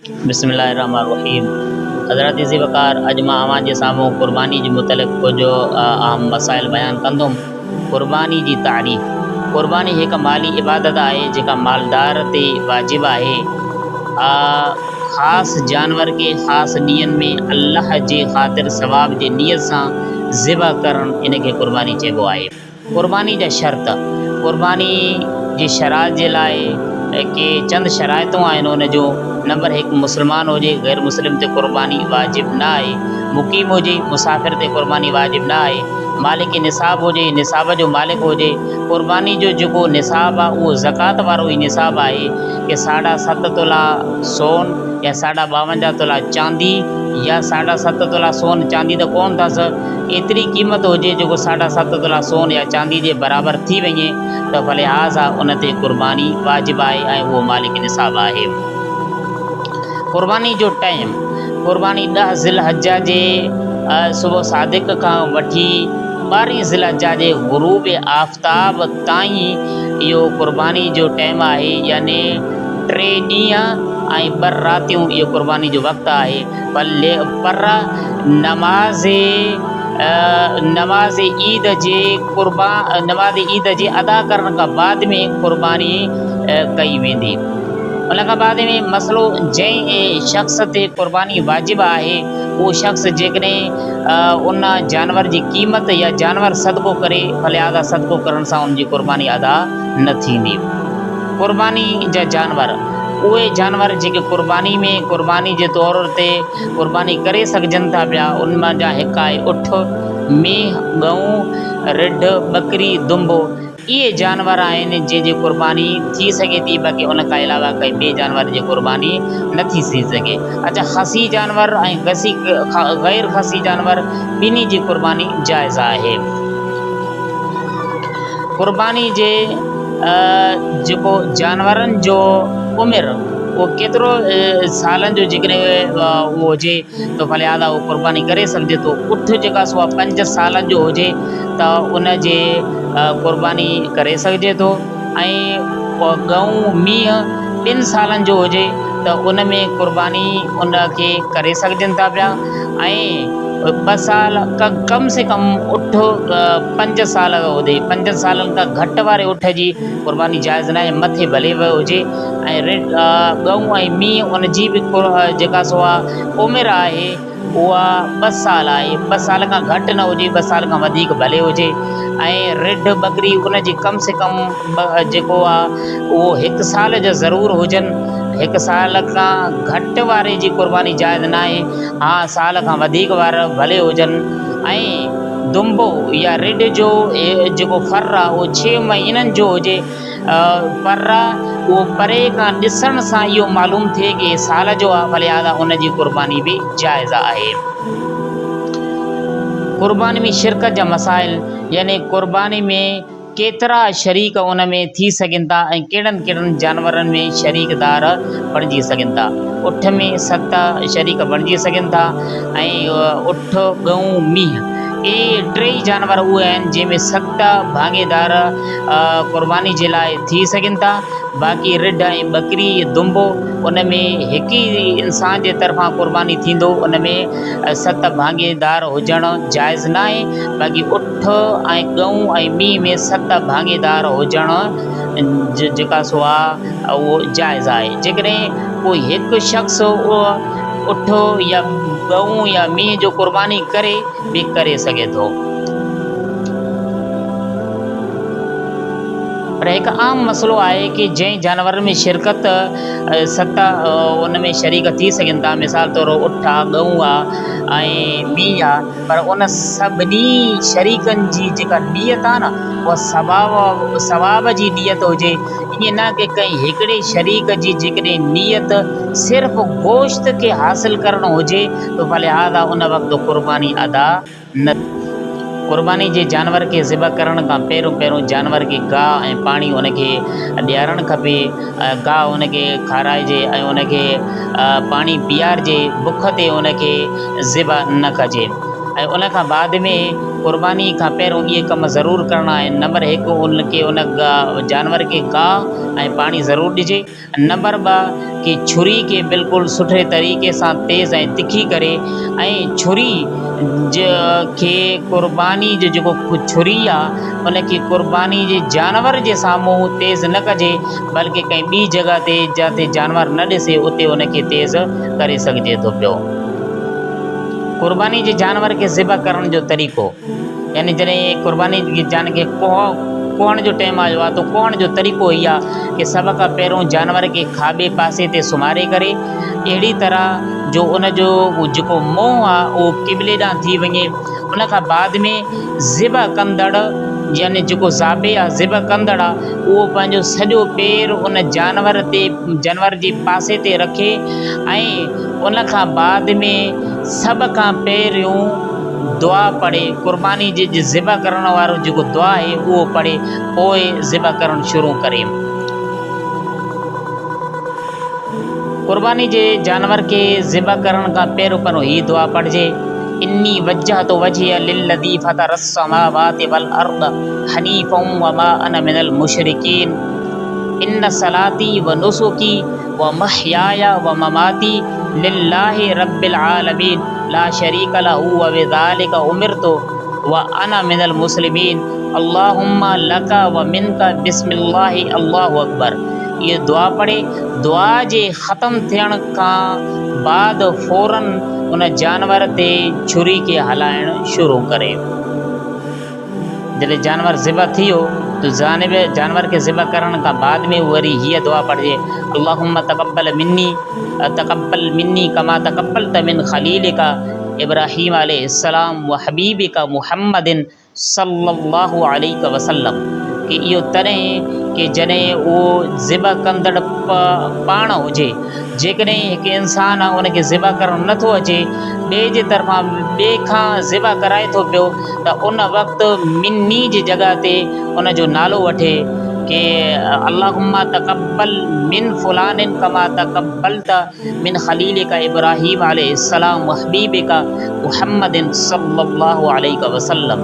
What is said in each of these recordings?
बिस्मिल्लाहिर्रहमानिर्रहीम। हज़रत इज़ी वक़ार अॼु मां अव्हां जे साम्हूं क़ुर्बानी जे मुतलिक़ कुझु अहम मसाइल बयानु कंदुमि। क़ुर्बानी जी तारीफ़। क़ुर्बानी हिकु माली इबादत आहे जेका मालदार ते वाजिबु आहे। ख़ासि जानवर खे ख़ासि ॾींहंनि में अल्लाह जे ख़ातिर सवाब जे नियत सां ज़िबा करणु इन खे क़ुर्बानी चइबो आहे। क़ुर्बानी जा शर्त। क़ुर्बानी जी शराइत जे लाइ के चंद शराइतूं आहिनि उन जो। नंबर 1, मुस्लमान हुजे, गैर मुस्लिम ते क़ुर्बानी वाजिबु न आहे। मुक़ीम हुजे, मुसाफ़िर ते क़ुर्बानी वाजिबु न आहे। मालिक निसाब हुजे, निसाब जो मालिक हुजे। क़ुर्बानी जो जेको निसाब आहे उहो ज़कात वारो ई निसाब आहे कि 7.5 तोला सोन या 52 तोला चांदी या 7.5 तोला सोन चांदी त कोन अथसि, एतिरी क़ीमत हुजे जेको 7.5 तोला सोन या चांदी जे बराबरि थी वञे त लिहाज़ा उन ते क़ुर्बानी वाजिबु आहे ऐं उहो मालिक निसाब आहे। क़ुर्बानी जो टाइम। क़ुर्बानी 10 ज़िलहज्जा जे सुबुह सादिक खां वठी 12 ज़िलहज्जा जे ग़ुरूब आफ़्ताब ताईं इहो क़ुर्बानी जो टाइम आहे, यानी 3 ॾींहं ऐं 2 रातियूं इहो क़ुर्बानी जो वक़्तु आहे। पर नमाज़ ईद जे अदा करण खां बाद में क़ुर्बानी कई वेंदी। उन खां बाद में मसइलो जंहिं शख़्स ते क़ुर्बानी वाजिबु आहे उहो शख़्स जेकॾहिं उन जानवर जी क़ीमत या जानवर सदको करे, लिहाज़ा सदको करण सां उनजी क़ुर्बानी अदा न थींदी। क़ुर्बानी जा जानवर। उहे जानवर जेके क़ुर्बानी जे तौर ते क़ुर्बानी करे सघिजनि था पिया, उनमां जा हिकु आहे उठ, मेंह, गऊं, रिढ, बकरी, दुंबो। इहे जानवर आहिनि जंहिंजी क़ुर्बानी थी सघे थी, बाक़ी उन खां अलावा काई ॿिए जानवर जी क़ुर्बानी न थी सघे। अच्छा, खसी जानवर ऐं गैर खसी जानवर ॿिन्ही जी क़ुर्बानी जाइज़ आहे। क़ुर्बानी जे जेको जानवरनि जो उमिरि उहो केतिरो सालनि जो जेकॾहिं उहो हुजे त लिहाज़ा उहो क़ुर्बानी करे सघिजे थो। उठ जेका सो 5 सालनि जो हुजे त उन जे क़ुर्बानी करे सघिजे थो। ऐं गऊं, मींहं 2 सालनि जो हुजे त उन में क़ुर्बानी उन खे करे सघिजनि था पिया। ऐं 2 साल कम से कम उठ 5 साल हुजे, 5 सालनि खां घटि वारे उठ जी क़ुर्बानी जाइज़ न आहे, मथे भले वियो हुजे। ऐं गऊं ऐं मींहं उन जी बि जेका सो आहे उमिरि आहे उहा 2 साल आहे। 2 साल खां घटि न हुजे, 2 साल खां वधीक भले हुजे। ऐं रिढ, बकरी उन जी कम से कम जेको आहे उहो 1 साल जा ज़रूरु हुजनि। 1 साल खां घटि वारे जी क़ुर्बानी जाइज़ न आहे, हा साल खां वधीक वारा भले हुजनि। ऐं दुंबो या रिढ जो जेको फर आहे उहो 6 महीननि जो हुजे। पर उहो परे खां ॾिसण सां इहो मालूम थिए कि साल जो आहे, लिहाज़ा उन जी क़ुर्बानी बि जाइज़ आहे। क़ुर्बानी में शिरकत जा मसाइल, यानी क़ुर्बानी में केतिरा शरीक उन में थी सघनि था ऐं कहिड़नि जानवरनि में शरीकदार बणिजी सघनि था। उठ में 7 शरीक बणिजी सघनि था ऐं उठ, गऊं, मींहं, इहे 3 जानवर उहे आहिनि जंहिंमें 7 भाङेदार क़ुर्बानी जे लाइ थी सघनि था। बाक़ी रिढ ऐं बकरी, दुंबो, उन में हिकु ई इंसान जे तरफ़ां क़ुर्बानी थींदो, उन में 7 भाङेदार हुजणु जाइज़ न आहे। बाक़ी उठ ऐं गऊं ऐं मींहं में 7 भाङेदार हुजणु जेका सो आहे उहो जाइज़ आहे। जेकॾहिं कोई हिकु शख़्स उठ या गऊं या मींहं जो क़ुर्बानी करे बि करे सघे थो। पर हिकु आम मसइलो आहे कि जंहिं जानवरनि में शिरकत 7 उन में शरीक थी सघनि था, मिसाल तौर उठ आहे, गऊं आहे ऐं मींहं आहे, पर उन सभिनी शरीकनि जी जेका नीयत आहे न उहा सवाब जी नीयत हुजे। ईअं न कि कंहिं हिकिड़े शरीक जी जेकॾहिं नीयत सिर्फ़ु गोश्त खे हासिलु करणु हुजे त लिहाज़ा उन वक़्तु क़ुर्बानी अदा न। क़ुर्बानी जे जानवर खे ज़िबा करण खां पहिरियों जानवर खे गाह ऐं पाणी उनखे ॾियारणु खपे। गाह उनखे खाराइजे ऐं उनखे पाणी पीआरिजे, बुख ते उनखे ज़िबा न कजे। ऐं उन खां बाद में क़ुर्बानी खां पहिरियों इहे कम ज़रूरु करणा आहिनि। नंबर 1 उनखे उन जानवर खे गाह ऐं पाणी ज़रूरु ॾिजे। नंबर 2 कि छुरी खे बिल्कुलु सुठे तरीक़े सां तेज़ ऐं तिखी करे ऐं छुरी खे क़ुर्बानी जो जेको छुरी आहे उनखे क़ुर्बानी जे जानवर जे साम्हूं तेज़ न कजे, बल्कि कंहिं ॿी जॻह ते जिते जानवर न ॾिसे उते उनखे तेज़ करे सघिजे थो पियो। क़ुर्बानी जे जानवर खे ज़िबा करण जो तरीक़ो, यानी जॾहिं क़ुर्बानी जे जानवर खे कोहण जो टाइम आयो आहे त कोहण जो तरीक़ो इहो आहे कि सभ खां पहिरियों जानवर खे खाॿे पासे ते सुम्हारे करे अहिड़ी तरह जो उनजो जेको मुंहुं आहे उहो क़िबले ॾांहुं थी वञे। उन खां बाद में ज़िबा कंदड़ यानी जेको ज़ाबे आहे ज़िबा कंदड़ आहे उहो पंहिंजो सॼो पेरु उन जानवर जे पासे ते रखे ऐं उन खां बाद में सभ खां पहिरियों दुआ पढ़े, क़ुर्बानी जे ज़िबा करण वारो जेको दुआ आहे उहो पढ़े, पोइ ज़िबा करणु शुरू करे। क़ुर्बानी जे जानवर के ज़िबा करण खां पहिरियों हीअ दुआ पढ़िजे, इन्नी वज्जहतु वजहिय लिल्लज़ी फ़तरस समावाति वल अर्द हनीफ़म वमा अना मिनल मुशरिकीन इन्न सलाती व नुसुकी व महयाया व ममाती लिल्लाहि रब्बिल आलमीन ला शरीक लहू व बिज़ालिका उमिरतु व अना मिनल मुस्लिमीन अल्लाहुम्मा लका व मिनका बिस्मिल्लाहि अल्लाहु अकबर। ये दुआ पढ़े, दुआ जे ख़त्म थियण खां बाद फ़ौरन उन जानवर ते छुरी खे हलाइणु शुरू करे। जॾहिं जानवर ज़िबा थी वियो तो जानवर के ज़िबा करण खां बाद में वरी हीअ दुआ पढ़िजे, अल्लाहुम्मा तक़ब्बल मिन्नी कमा तक़ब्बलत मिन ख़लीलिका इब्राहीम अलैहिस्सलाम व हबीबिका मुहम्मदिन सल्लल्लाहु अलैहि वसल्लम। कि इहो तॾहिं कि जॾहिं उहो ज़िबा कंदड़ पाण हुजे। जेकॾहिं हिकु इंसानु आहे उनखे ज़िबा करणु नथो अचे, ॿिए जे तरफ़ां ॿिए खां ज़िबा कराए थो पियो, त उन वक़्तु मिन्नी जी जॻह ते उनजो नालो वठे कि अल्लाहुम्मा तक़ब्बल मिन फुलानिन कमा तक़ब्बलत मिन ख़लीलिका इब्राहीम अलैहिस्सलाम व हबीबिका मुहम्मदिन सल्लल्लाहु अलैहि वसल्लम।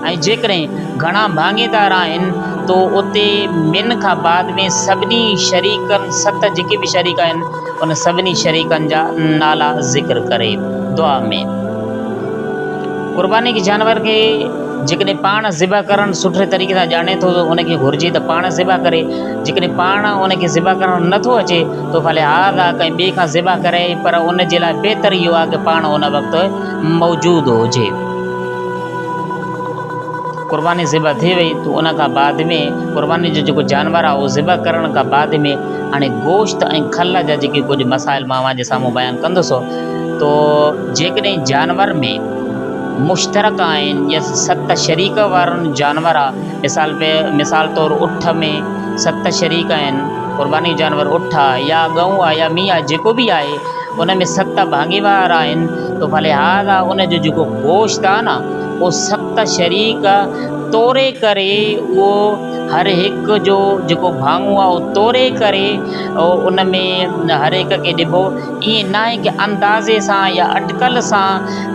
ऐं जेकॾहिं घणा भाङेदार आहिनि तो उते मिन खां बाद में सभिनी शरीकनि 7 जेके बि शरीक आहिनि उन सभिनी शरीकनि जा नाला ज़िक्र करे दुआ में। क़ुर्बानी के जानवर खे जेकॾहिं पाण ज़िबा करणु सुठे तरीक़े सां ॼाणे थो त उनखे घुरिजे त पाण ज़िबा करे। जेकॾहिं पाण उनखे ज़िबा करणु नथो अचे तो भले लिहाज़ आहे कंहिं ॿिए खां ज़िबा कराए, पर उन जे लाइ बहितर इहो आहे कि पाण उन वक़्तु मौजूदु हुजे। क़ुर्बानी ज़िबा थी वई तो उन खां बाद में क़ुर्बानी जो जेको जानवर आहे उहो ज़िबा करण खां बाद में हाणे गोश्त ऐं खल जा जेके कुझु मसाइल मां जे साम्हूं बयानु कंदुसि। तो जेकॾहिं जानवर में मुश्तरक आहिनि या 7 शरीक वारनि जानवर आहे, मिसाल तौरु उठ में 7 शरीक आहिनि, क़ुर्बानी जानवर उठ आहे या गऊं आहे या मींहुं आहे, जेको बि आहे उन में 7 भाङेवार आहिनि, तो भले लिहाज़ आहे उनजो जेको गोश्त आहे न उहो 7 शरीक तोड़े करे उहो हर हिकु जो जेको भाङो आहे उहो तोड़े करे उन में हर हिक खे ॾिबो। ईअं न आहे कि अंदाज़े सां या अटकल सां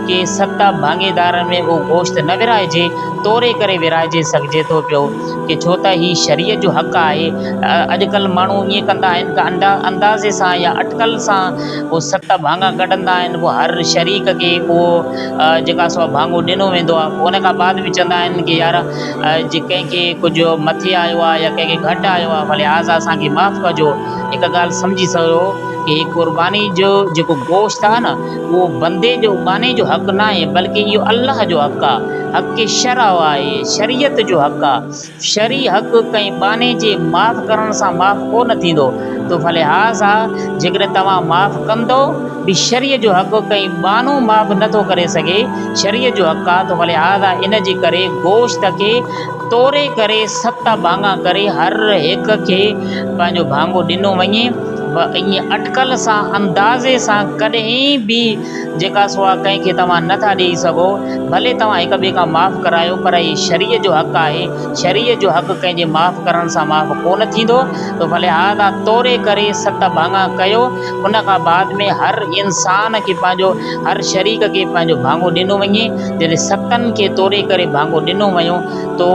कि 7 भाङेदारनि में उहो गोश्त न विराइजे, तोड़े करे विराइजे सघिजे थो पियो। कि छो त हीउ शरीयत जो हक़ आहे। अॼुकल्ह माण्हू ईअं कंदा आहिनि कि अंदाज़े सां या अटकल सां उहो 7 भाङा कढंदा आहिनि, पोइ हर शरीक खे उहो जेका सो भाङो ॾिनो वेंदो आहे। उन खां बाद बि चवंदा आहिनि कि यार जे कंहिंखे कुझु मथे आयो आहे या कंहिंखे घटि आयो आहे भले लिहाज़ असांखे माफ़ु कजो। हिकु ॻाल्हि सम्झी सघो कि क़ुर्बानी जो जेको गोश्त आहे न उहो बंदे जो बाने जो हक़ न आहे, बल्कि इहो अल्लाह जो हक़ आहे, हक़ शरअ आहे, शरीयत जो हक़ आहे। शरी हक़ कंहिं बाने जे माफ़ु करण सां माफ़ु कोन थींदो। तो भले लिहाज़ आहे जेकॾहिं तव्हां माफ़ु कंदो बि शरीअ जो हक़ कंहिं बानो माफ़ु नथो करे सघे, शरीअ जो हक़ आहे, तो भले लिहाज़ आहे इन जे करे गोश्त खे तोड़े करे 7 भाङा करे हर हिक खे पंहिंजो भाङो ॾिनो वञे। ईअं अटकल सां अंदाज़े सां कॾहिं बि जेका सो आहे कंहिंखे तव्हां नथा ॾेई सघो। भले तव्हां हिक ॿिए खां माफ़ु करायो, पर हीअ शरीअ जो हक़ु आहे। शरीअ जो हक़ु कंहिंजे माफ़ु करण सां माफ़ु कोन थींदो। त भले लिहाज़ा तोड़े करे 7 भाङा कयो। उन खां बाद में हर इंसान खे पंहिंजो, हर शरीक खे पंहिंजो भाङो ॾिनो वञे। जॾहिं 7 खे तोड़े करे भाङो ॾिनो वियो तो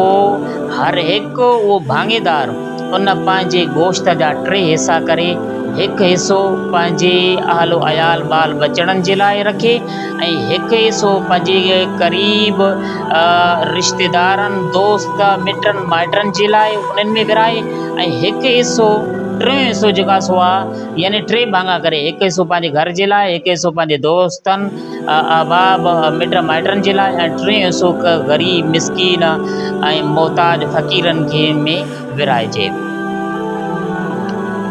हर हिकु उहो भाङेदार उन पंहिंजे गोश्त जा 3 हिसा करे, हिकु हिसो पंहिंजे अहलो अयाल ॿाल बचड़नि जे लाइ रखे, ऐं हिकु हिसो पंहिंजे क़रीब रिश्तेदारनि, दोस्त मिटनि माइटनि जे लाइ उन्हनि में विराए, ऐं हिकु हिसो 3 हिसो जेका सो आहे यानी 3 भाङा करे, हिकु हिसो पंहिंजे घर जे लाइ, हिकु हिसो पंहिंजे दोस्तनि अहबाब मिट माइटनि जे लाइ, ऐं 3 हिसो ग़रीब मिसकीन ऐं मोहताज फ़क़ीरनि खे में विराइजे।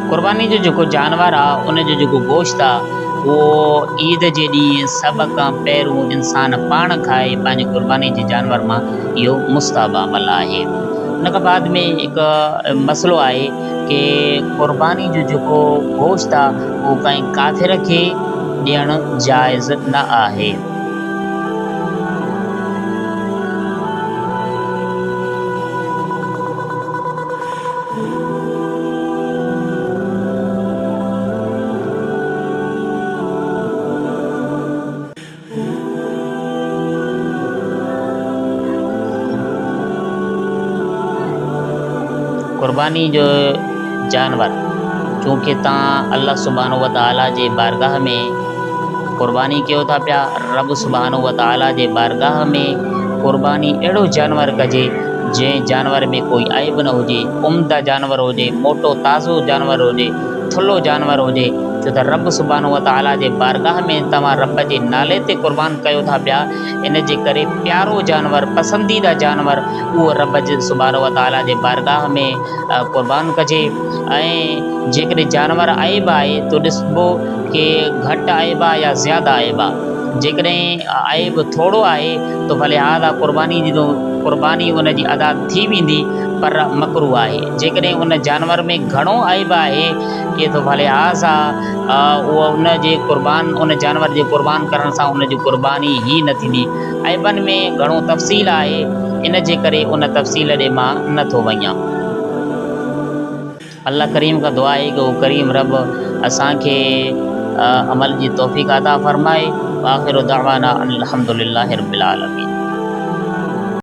क़ुर्बानी जो जेको जानवर आहे उन जो जेको गोश्त आहे उहो ईद जे ॾींहुं सभ खां पहिरियों इंसान पाण खाए पंहिंजे क़ुर्बानी जे जानवर मां, इहो मुस्ताहब अमल आहे। उन खां बाद में हिकु मसइलो आहे कि क़ुर्बानी जो जेको गोश्त आहे उहो कंहिं काफ़िर खे ॾियणु जाइज़ न आहे। क़ुर्बानी जो जानवर चूँकि तव्हां अल्लाह सुब्हानहू व तआला जे बारगाह में क़ुर्बानी कयो था पिया, रब सुब्हानहू व तआला जे बारगाह में क़ुर्बानी अहिड़ो जानवर कजे जंहिं जानवर में कोई ऐब न हुजे, उम्दा जानवर हुजे, मोटो ताज़ो जानवर हुजे, थुल्हो जानवर हुजे। छो त रब सुब्हानहू व तआला जे बारगाह में तव्हां रब जे नाले ते क़ुर्बान कयो था पिया, इन जे करे प्यारो जानवर, पसंदीदा जानवर उहो रब जे सुब्हानहू व तआला जे बारगाह में क़ुर्बान कजे। ऐं जेकॾहिं जानवर ऐब आहे तो ॾिसबो कि घटि ऐब आहे या ज़्यादा ऐब आहे। जेकॾहिं ऐब थोरो आहे तो भले लिहाज़ा क़ुर्बानी उन जी अदा थी वेंदी, पर मकरू आहे। जेकॾहिं उन जानवर में घणो ऐब आहे कि तो भले लिहाज़ा उहो उन जानवर जे क़ुर्बान करण सां उन जी क़ुर्बानी ई न थींदी। ऐबनि में घणो तफ़सील आहे, इन जे करे उन तफ़सील ॾे मां नथो वञा। अल्लाह करीम का दुआ आहे कि वो करीम रब असांखे अमल जी तौफ़ीक़ अता फ़रमाए। आख़िर दावाना अनिल हम्दुलिल्लाहि रब्बिल आलमीन।